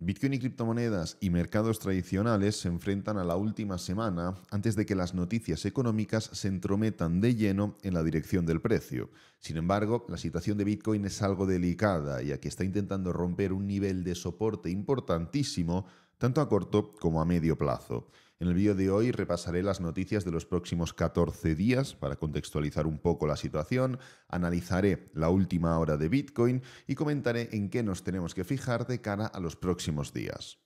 Bitcoin y criptomonedas y mercados tradicionales se enfrentan a la última semana antes de que las noticias económicas se entrometan de lleno en la dirección del precio. Sin embargo, la situación de Bitcoin es algo delicada, ya que está intentando romper un nivel de soporte importantísimo tanto a corto como a medio plazo. En el vídeo de hoy repasaré las noticias de los próximos 14 días para contextualizar un poco la situación, analizaré la última hora de Bitcoin y comentaré en qué nos tenemos que fijar de cara a los próximos días.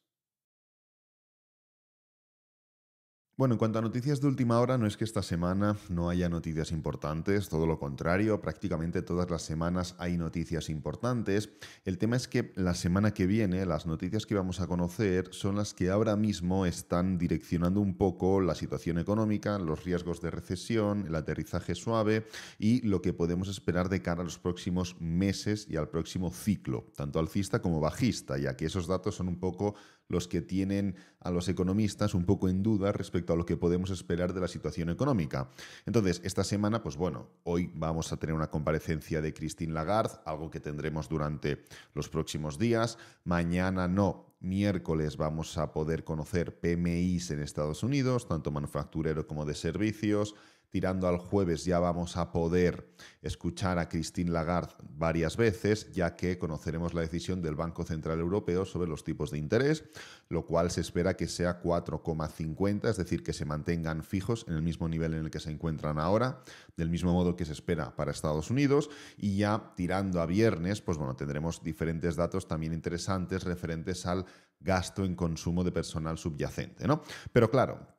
Bueno, en cuanto a noticias de última hora, no es que esta semana no haya noticias importantes, todo lo contrario, prácticamente todas las semanas hay noticias importantes. El tema es que la semana que viene las noticias que vamos a conocer son las que ahora mismo están direccionando un poco la situación económica, los riesgos de recesión, el aterrizaje suave y lo que podemos esperar de cara a los próximos meses y al próximo ciclo, tanto alcista como bajista, ya que esos datos son un poco los que tienen a los economistas un poco en duda respecto a lo que podemos esperar de la situación económica. Entonces, esta semana, pues bueno, hoy vamos a tener una comparecencia de Christine Lagarde, algo que tendremos durante los próximos días. Mañana no, miércoles vamos a poder conocer PMIs en Estados Unidos, tanto manufacturero como de servicios. Tirando al jueves ya vamos a poder escuchar a Christine Lagarde varias veces, ya que conoceremos la decisión del Banco Central Europeo sobre los tipos de interés, lo cual se espera que sea 4,50, es decir, que se mantengan fijos en el mismo nivel en el que se encuentran ahora, del mismo modo que se espera para Estados Unidos. Y ya tirando a viernes, pues bueno, tendremos diferentes datos también interesantes referentes al gasto en consumo de personal subyacente, ¿no? Pero claro,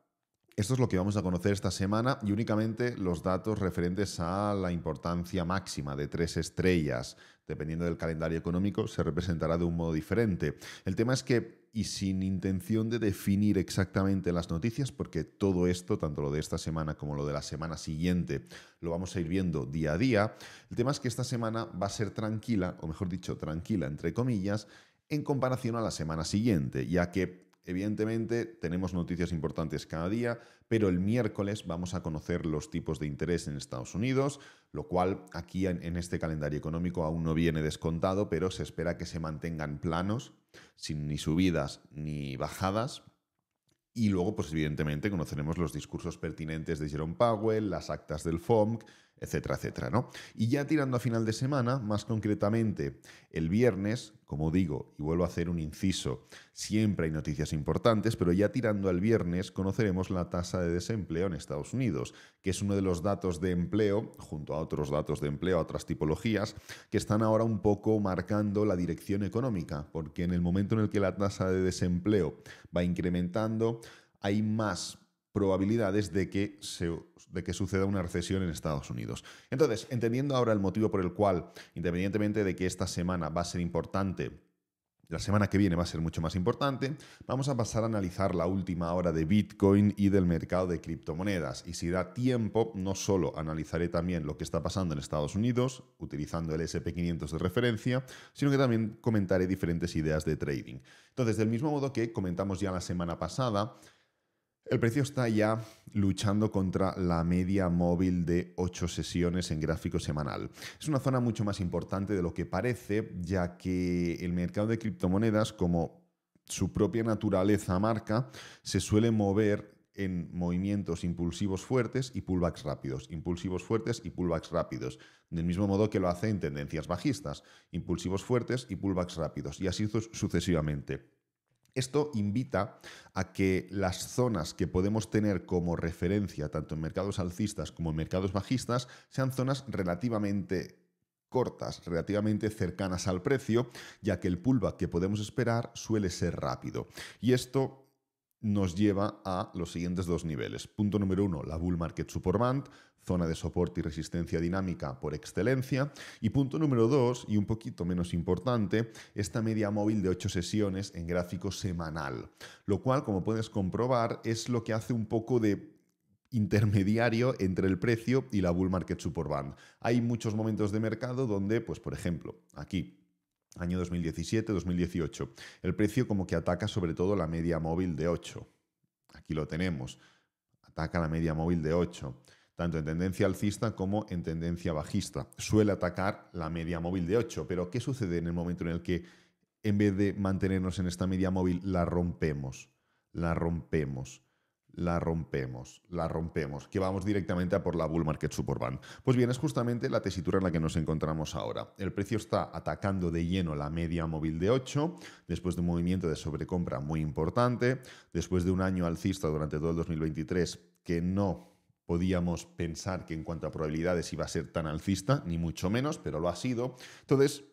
esto es lo que vamos a conocer esta semana y únicamente los datos referentes a la importancia máxima de 3 estrellas, dependiendo del calendario económico, se representará de un modo diferente. El tema es que, y sin intención de definir exactamente las noticias, porque todo esto, tanto lo de esta semana como lo de la semana siguiente, lo vamos a ir viendo día a día, el tema es que esta semana va a ser tranquila, o mejor dicho, tranquila entre comillas, en comparación a la semana siguiente, ya que evidentemente tenemos noticias importantes cada día, pero el miércoles vamos a conocer los tipos de interés en Estados Unidos, lo cual aquí en este calendario económico aún no viene descontado, pero se espera que se mantengan planos, sin ni subidas ni bajadas. Y luego, pues evidentemente, conoceremos los discursos pertinentes de Jerome Powell, las actas del FOMC, etcétera, etcétera, ¿no? Y ya tirando a final de semana, más concretamente el viernes, como digo, y vuelvo a hacer un inciso, siempre hay noticias importantes, pero ya tirando al viernes conoceremos la tasa de desempleo en Estados Unidos, que es uno de los datos de empleo, junto a otros datos de empleo, a otras tipologías, que están ahora un poco marcando la dirección económica, porque en el momento en el que la tasa de desempleo va incrementando, hay más probabilidades de que suceda una recesión en Estados Unidos. Entonces, entendiendo ahora el motivo por el cual, independientemente de que esta semana va a ser importante, la semana que viene va a ser mucho más importante, vamos a pasar a analizar la última hora de Bitcoin y del mercado de criptomonedas. Y si da tiempo, no solo analizaré también lo que está pasando en Estados Unidos, utilizando el SP500 de referencia, sino que también comentaré diferentes ideas de trading. Entonces, del mismo modo que comentamos ya la semana pasada, el precio está ya luchando contra la media móvil de 8 sesiones en gráfico semanal. Es una zona mucho más importante de lo que parece, ya que el mercado de criptomonedas, como su propia naturaleza marca, se suele mover en movimientos impulsivos fuertes y pullbacks rápidos, impulsivos fuertes y pullbacks rápidos, del mismo modo que lo hace en tendencias bajistas, impulsivos fuertes y pullbacks rápidos, y así sucesivamente. Esto invita a que las zonas que podemos tener como referencia, tanto en mercados alcistas como en mercados bajistas, sean zonas relativamente cortas, relativamente cercanas al precio, ya que el pullback que podemos esperar suele ser rápido. Y esto nos lleva a los siguientes dos niveles. Punto número 1, la Bull Market Support Band, zona de soporte y resistencia dinámica por excelencia. Y punto número 2, y un poquito menos importante, esta media móvil de 8 sesiones en gráfico semanal. Lo cual, como puedes comprobar, es lo que hace un poco de intermediario entre el precio y la Bull Market Support Band. Hay muchos momentos de mercado donde, pues por ejemplo, aquí, año 2017-2018. El precio como que ataca sobre todo la media móvil de 8. Aquí lo tenemos. Ataca la media móvil de 8. Tanto en tendencia alcista como en tendencia bajista. Suele atacar la media móvil de 8. Pero ¿qué sucede en el momento en el que en vez de mantenernos en esta media móvil, la rompemos, la rompemos, la rompemos, la rompemos, que vamos directamente a por la Bull Market Support Band. Pues bien, es justamente la tesitura en la que nos encontramos ahora. El precio está atacando de lleno la media móvil de 8, después de un movimiento de sobrecompra muy importante, después de un año alcista durante todo el 2023 que no podíamos pensar que en cuanto a probabilidades iba a ser tan alcista, ni mucho menos, pero lo ha sido. Entonces,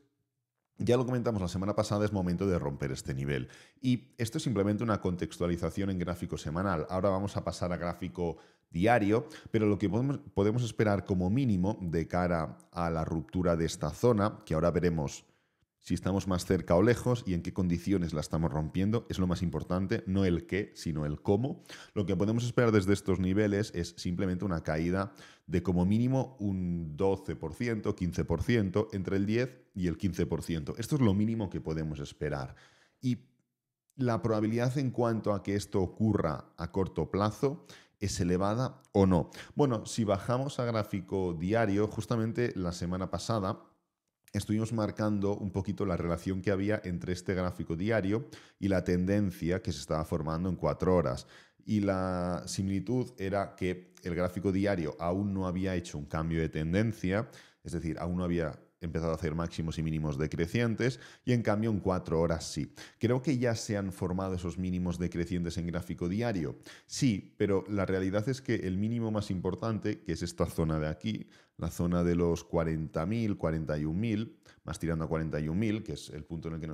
ya lo comentamos la semana pasada, es momento de romper este nivel. Y esto es simplemente una contextualización en gráfico semanal. Ahora vamos a pasar a gráfico diario, pero lo que podemos esperar como mínimo de cara a la ruptura de esta zona, que ahora veremos si estamos más cerca o lejos y en qué condiciones la estamos rompiendo, es lo más importante, no el qué, sino el cómo. Lo que podemos esperar desde estos niveles es simplemente una caída de como mínimo un 12%, 15%, entre el 10 y el 15%. Esto es lo mínimo que podemos esperar. Y la probabilidad en cuanto a que esto ocurra a corto plazo es elevada o no. Bueno, si bajamos a gráfico diario, justamente la semana pasada estuvimos marcando un poquito la relación que había entre este gráfico diario y la tendencia que se estaba formando en 4 horas. Y la similitud era que el gráfico diario aún no había hecho un cambio de tendencia, es decir, aún no había empezado a hacer máximos y mínimos decrecientes, y en cambio en 4 horas sí. Creo que ya se han formado esos mínimos decrecientes en gráfico diario. Sí, pero la realidad es que el mínimo más importante, que es esta zona de aquí, la zona de los 40.000, 41.000, más tirando a 41.000, que es el punto en el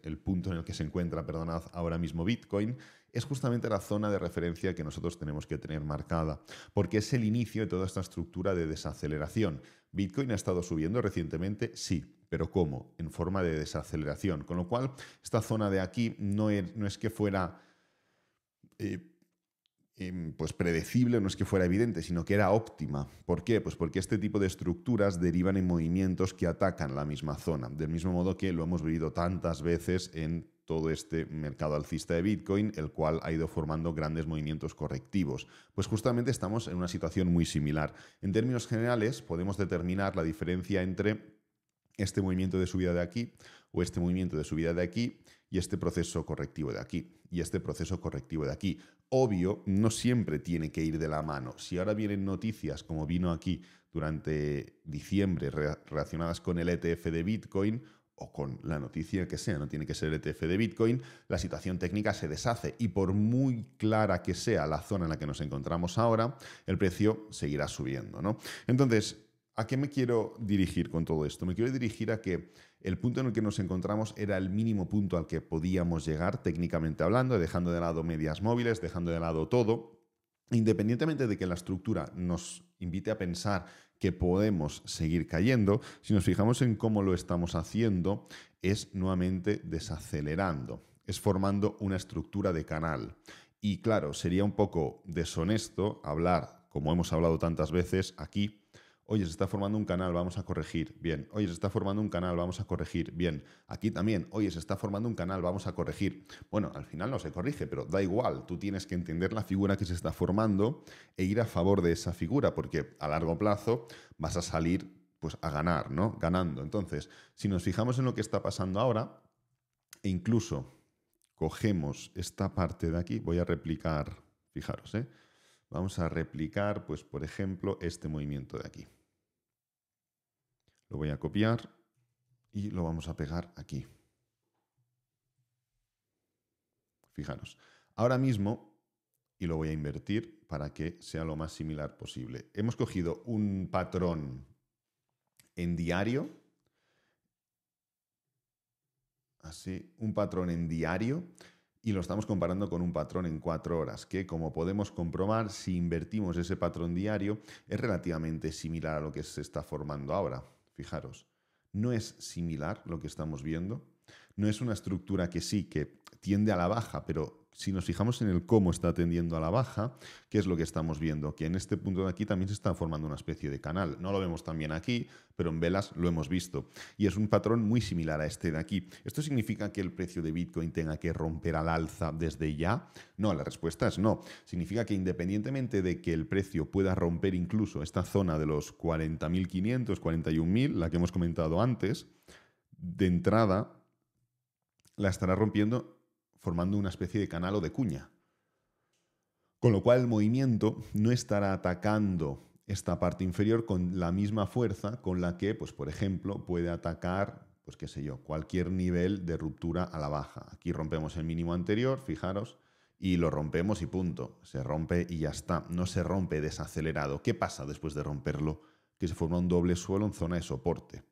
el punto en el que se encuentra, perdonad, ahora mismo Bitcoin, es justamente la zona de referencia que nosotros tenemos que tener marcada, porque es el inicio de toda esta estructura de desaceleración. ¿Bitcoin ha estado subiendo recientemente? Sí, pero ¿cómo? En forma de desaceleración, con lo cual esta zona de aquí no es que fuera pues predecible, no es que fuera evidente, sino que era óptima. ¿Por qué? Pues porque este tipo de estructuras derivan en movimientos que atacan la misma zona, del mismo modo que lo hemos vivido tantas veces en todo este mercado alcista de Bitcoin, el cual ha ido formando grandes movimientos correctivos. Pues justamente estamos en una situación muy similar. En términos generales, podemos determinar la diferencia entre este movimiento de subida de aquí o este movimiento de subida de aquí y este proceso correctivo de aquí y este proceso correctivo de aquí. Obvio, no siempre tiene que ir de la mano. Si ahora vienen noticias como vino aquí durante diciembre relacionadas con el ETF de Bitcoin o con la noticia que sea, no tiene que ser el ETF de Bitcoin, la situación técnica se deshace y por muy clara que sea la zona en la que nos encontramos ahora, el precio seguirá subiendo, ¿no? Entonces, ¿a qué me quiero dirigir con todo esto? Me quiero dirigir a que el punto en el que nos encontramos era el mínimo punto al que podíamos llegar técnicamente hablando, dejando de lado medias móviles, dejando de lado todo. Independientemente de que la estructura nos invite a pensar que podemos seguir cayendo, si nos fijamos en cómo lo estamos haciendo, es nuevamente desacelerando, es formando una estructura de canal. Y claro, sería un poco deshonesto hablar, como hemos hablado tantas veces aquí, oye, se está formando un canal, vamos a corregir, bien. Oye, se está formando un canal, vamos a corregir, bien. Aquí también, oye, se está formando un canal, vamos a corregir. Bueno, al final no se corrige, pero da igual, tú tienes que entender la figura que se está formando e ir a favor de esa figura, porque a largo plazo vas a salir pues a ganar, ¿no? Ganando. Entonces, si nos fijamos en lo que está pasando ahora, e incluso cogemos esta parte de aquí, voy a replicar, fijaros, vamos a replicar, pues por ejemplo, este movimiento de aquí. Lo voy a copiar y lo vamos a pegar aquí. Fijaros, ahora mismo, y lo voy a invertir para que sea lo más similar posible. Hemos cogido un patrón en diario, así, un patrón en diario, y lo estamos comparando con un patrón en 4 horas, que como podemos comprobar, si invertimos ese patrón diario, es relativamente similar a lo que se está formando ahora. Fijaros, no es similar lo que estamos viendo, no es una estructura que sí, que tiende a la baja, pero si nos fijamos en el cómo está tendiendo a la baja, ¿qué es lo que estamos viendo? Que en este punto de aquí también se está formando una especie de canal. No lo vemos tan bien aquí, pero en velas lo hemos visto. Y es un patrón muy similar a este de aquí. ¿Esto significa que el precio de Bitcoin tenga que romper al alza desde ya? No, la respuesta es no. Significa que independientemente de que el precio pueda romper incluso esta zona de los 40.500, 41.000, la que hemos comentado antes, de entrada la estará rompiendo formando una especie de canal o de cuña. Con lo cual el movimiento no estará atacando esta parte inferior con la misma fuerza con la que, pues, por ejemplo, puede atacar, pues qué sé yo, cualquier nivel de ruptura a la baja. Aquí rompemos el mínimo anterior, fijaros, y lo rompemos y punto. Se rompe y ya está. No se rompe desacelerado. ¿Qué pasa después de romperlo? Que se forma un doble suelo en zona de soporte.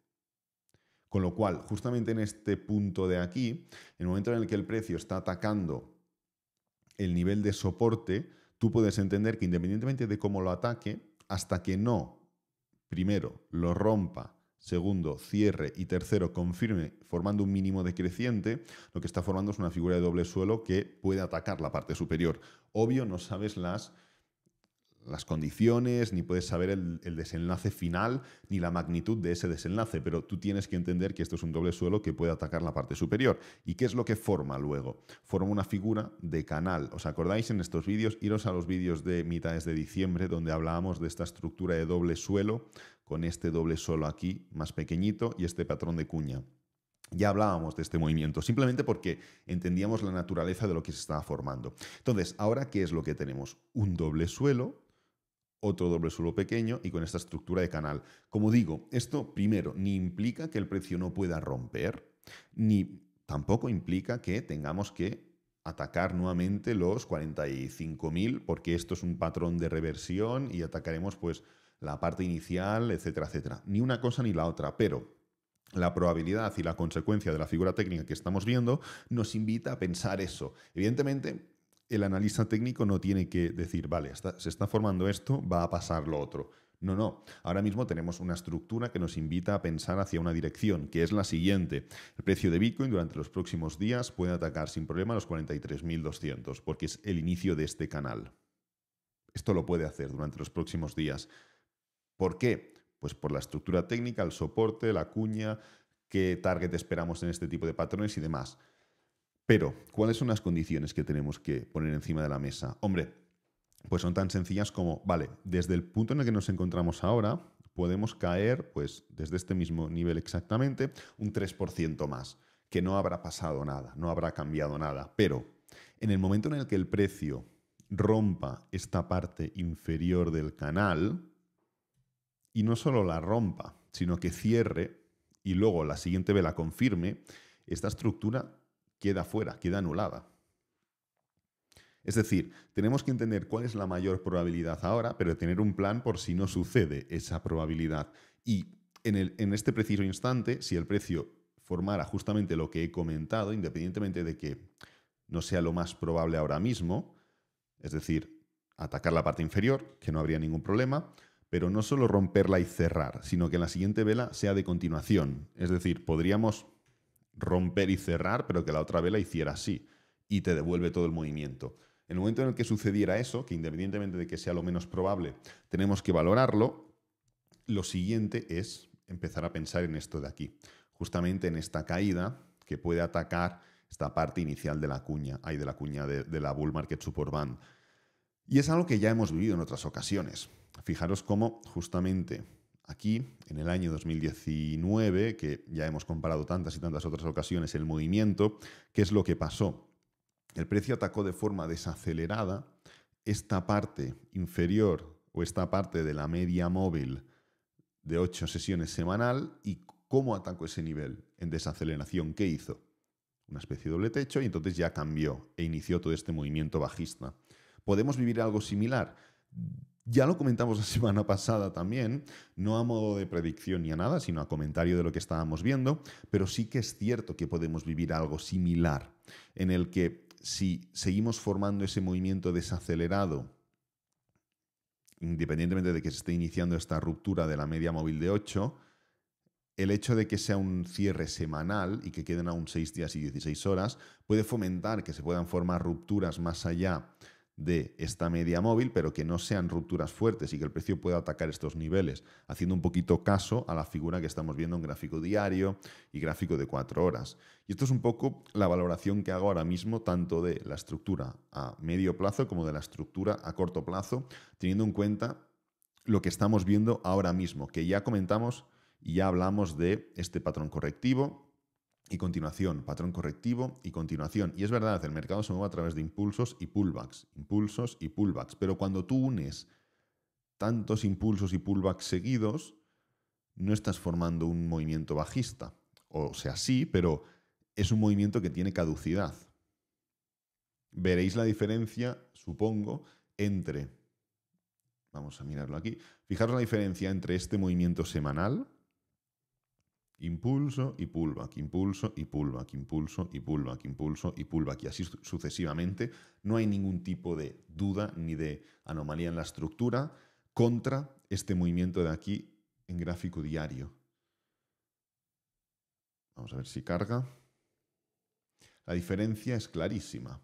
Con lo cual, justamente en este punto de aquí, en el momento en el que el precio está atacando el nivel de soporte, tú puedes entender que independientemente de cómo lo ataque, hasta que no, primero, lo rompa, segundo, cierre y tercero, confirme formando un mínimo decreciente, lo que está formando es una figura de doble suelo que puede atacar la parte superior. Obvio, no sabes las condiciones, ni puedes saber el desenlace final, ni la magnitud de ese desenlace, pero tú tienes que entender que esto es un doble suelo que puede atacar la parte superior. ¿Y qué es lo que forma luego? Forma una figura de canal. ¿Os acordáis en estos vídeos? Iros a los vídeos de mitades de diciembre, donde hablábamos de esta estructura de doble suelo, con este doble suelo aquí, más pequeñito, y este patrón de cuña. Ya hablábamos de este movimiento, simplemente porque entendíamos la naturaleza de lo que se estaba formando. Entonces, ¿ahora qué es lo que tenemos? Un doble suelo, otro doble suelo pequeño y con esta estructura de canal. Como digo, esto primero ni implica que el precio no pueda romper, ni tampoco implica que tengamos que atacar nuevamente los 45.000, porque esto es un patrón de reversión y atacaremos pues la parte inicial, etcétera, etcétera. Ni una cosa ni la otra, pero la probabilidad y la consecuencia de la figura técnica que estamos viendo nos invita a pensar eso. Evidentemente, el analista técnico no tiene que decir, vale, se está formando esto, va a pasar lo otro. No, no. Ahora mismo tenemos una estructura que nos invita a pensar hacia una dirección, que es la siguiente. El precio de Bitcoin durante los próximos días puede atacar sin problema los 43.200, porque es el inicio de este canal. Esto lo puede hacer durante los próximos días. ¿Por qué? Pues por la estructura técnica, el soporte, la cuña, qué target esperamos en este tipo de patrones y demás. Pero, ¿cuáles son las condiciones que tenemos que poner encima de la mesa? Hombre, pues son tan sencillas como, vale, desde el punto en el que nos encontramos ahora, podemos caer, pues desde este mismo nivel exactamente, un 3% más, que no habrá pasado nada, no habrá cambiado nada. Pero, en el momento en el que el precio rompa esta parte inferior del canal, y no solo la rompa, sino que cierre y luego la siguiente vela confirme, esta estructura queda fuera, queda anulada. Es decir, tenemos que entender cuál es la mayor probabilidad ahora, pero tener un plan por si no sucede esa probabilidad. Y en este preciso instante, si el precio formara justamente lo que he comentado, independientemente de que no sea lo más probable ahora mismo, es decir, atacar la parte inferior, que no habría ningún problema, pero no solo romperla y cerrar, sino que en la siguiente vela sea de continuación. Es decir, podríamos romper y cerrar, pero que la otra vela hiciera así y te devuelve todo el movimiento. En el momento en el que sucediera eso, que independientemente de que sea lo menos probable, tenemos que valorarlo, lo siguiente es empezar a pensar en esto de aquí, justamente en esta caída que puede atacar esta parte inicial de la cuña, de la Bull Market Support Band. Y es algo que ya hemos vivido en otras ocasiones. Fijaros cómo justamente aquí, en el año 2019, que ya hemos comparado tantas y tantas otras ocasiones, el movimiento, ¿qué es lo que pasó? El precio atacó de forma desacelerada esta parte inferior o esta parte de la media móvil de 8 sesiones semanal. ¿Y cómo atacó ese nivel en desaceleración? ¿Qué hizo? Una especie de doble techo y entonces ya cambió e inició todo este movimiento bajista. ¿Podemos vivir algo similar? Ya lo comentamos la semana pasada también, no a modo de predicción ni a nada, sino a comentario de lo que estábamos viendo, pero sí que es cierto que podemos vivir algo similar, en el que si seguimos formando ese movimiento desacelerado, independientemente de que se esté iniciando esta ruptura de la media móvil de 8, el hecho de que sea un cierre semanal y que queden aún 6 días y 16 horas puede fomentar que se puedan formar rupturas más allá de esta media móvil, pero que no sean rupturas fuertes y que el precio pueda atacar estos niveles, haciendo un poquito caso a la figura que estamos viendo en gráfico diario y gráfico de 4 horas. Y esto es un poco la valoración que hago ahora mismo, tanto de la estructura a medio plazo como de la estructura a corto plazo, teniendo en cuenta lo que estamos viendo ahora mismo, que ya comentamos y ya hablamos de este patrón correctivo, y continuación, patrón correctivo y continuación. Y es verdad, el mercado se mueve a través de impulsos y pullbacks, pero cuando tú unes tantos impulsos y pullbacks seguidos, no estás formando un movimiento bajista. O sea, sí, pero es un movimiento que tiene caducidad. Veréis la diferencia, supongo, entre... Vamos a mirarlo aquí. Fijaros la diferencia entre este movimiento semanal, impulso y pullback, impulso y pullback, impulso y pullback, impulso y pullback, y así sucesivamente. No hay ningún tipo de duda ni de anomalía en la estructura contra este movimiento de aquí en gráfico diario. Vamos a ver si carga. La diferencia es clarísima.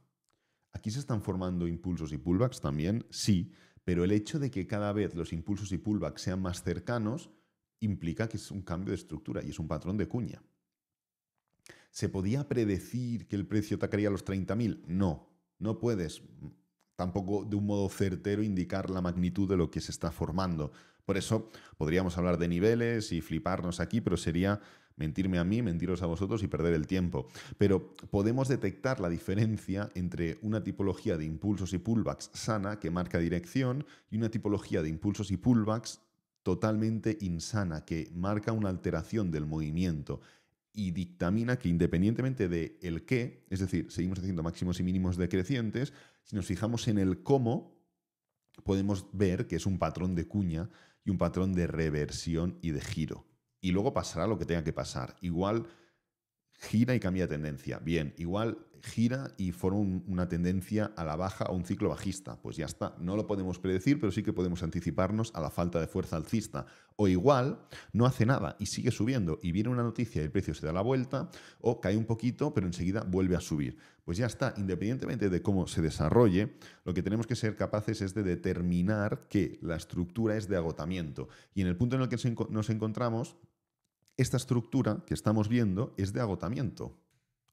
¿Aquí se están formando impulsos y pullbacks también? Sí, pero el hecho de que cada vez los impulsos y pullbacks sean más cercanos implica que es un cambio de estructura y es un patrón de cuña. ¿Se podía predecir que el precio atacaría los 30.000? No, no puedes tampoco de un modo certero indicar la magnitud de lo que se está formando. Por eso podríamos hablar de niveles y fliparnos aquí, pero sería mentirme a mí, mentiros a vosotros y perder el tiempo. Pero podemos detectar la diferencia entre una tipología de impulsos y pullbacks sana, que marca dirección, y una tipología de impulsos y pullbacks totalmente insana, que marca una alteración del movimiento y dictamina que independientemente de el qué, es decir, seguimos haciendo máximos y mínimos decrecientes, si nos fijamos en el cómo, podemos ver que es un patrón de cuña y un patrón de reversión y de giro. Y luego pasará lo que tenga que pasar. Igual gira y cambia de tendencia. Bien, igual gira y forma una tendencia a la baja o un ciclo bajista. Pues ya está. No lo podemos predecir, pero sí que podemos anticiparnos a la falta de fuerza alcista. O igual no hace nada y sigue subiendo y viene una noticia y el precio se da la vuelta o cae un poquito, pero enseguida vuelve a subir. Pues ya está. Independientemente de cómo se desarrolle, lo que tenemos que ser capaces es de determinar que la estructura es de agotamiento. Y en el punto en el que nos encontramos, esta estructura que estamos viendo es de agotamiento.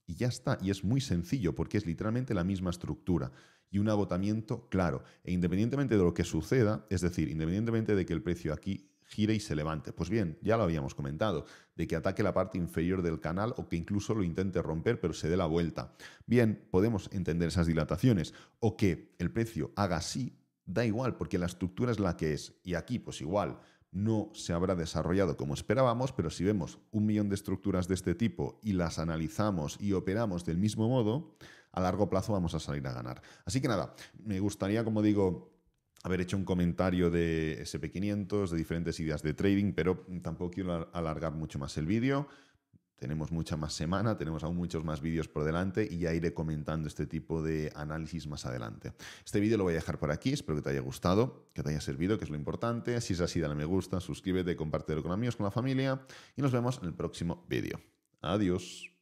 Y ya está. Y es muy sencillo porque es literalmente la misma estructura. Y un agotamiento claro. E independientemente de lo que suceda, es decir, independientemente de que el precio aquí gire y se levante. Pues bien, ya lo habíamos comentado, de que ataque la parte inferior del canal o que incluso lo intente romper pero se dé la vuelta. Bien, podemos entender esas dilataciones. O que el precio haga así, da igual porque la estructura es la que es. Y aquí pues igual no se habrá desarrollado como esperábamos, pero si vemos 1.000.000 de estructuras de este tipo y las analizamos y operamos del mismo modo, a largo plazo vamos a salir a ganar. Así que nada, me gustaría, como digo, haber hecho un comentario de SP500, de diferentes ideas de trading, pero tampoco quiero alargar mucho más el vídeo. Tenemos mucha más semana, tenemos aún muchos más vídeos por delante y ya iré comentando este tipo de análisis más adelante. Este vídeo lo voy a dejar por aquí, espero que te haya gustado, que te haya servido, que es lo importante. Si es así, dale me gusta, suscríbete, compártelo con amigos, con la familia y nos vemos en el próximo vídeo. Adiós.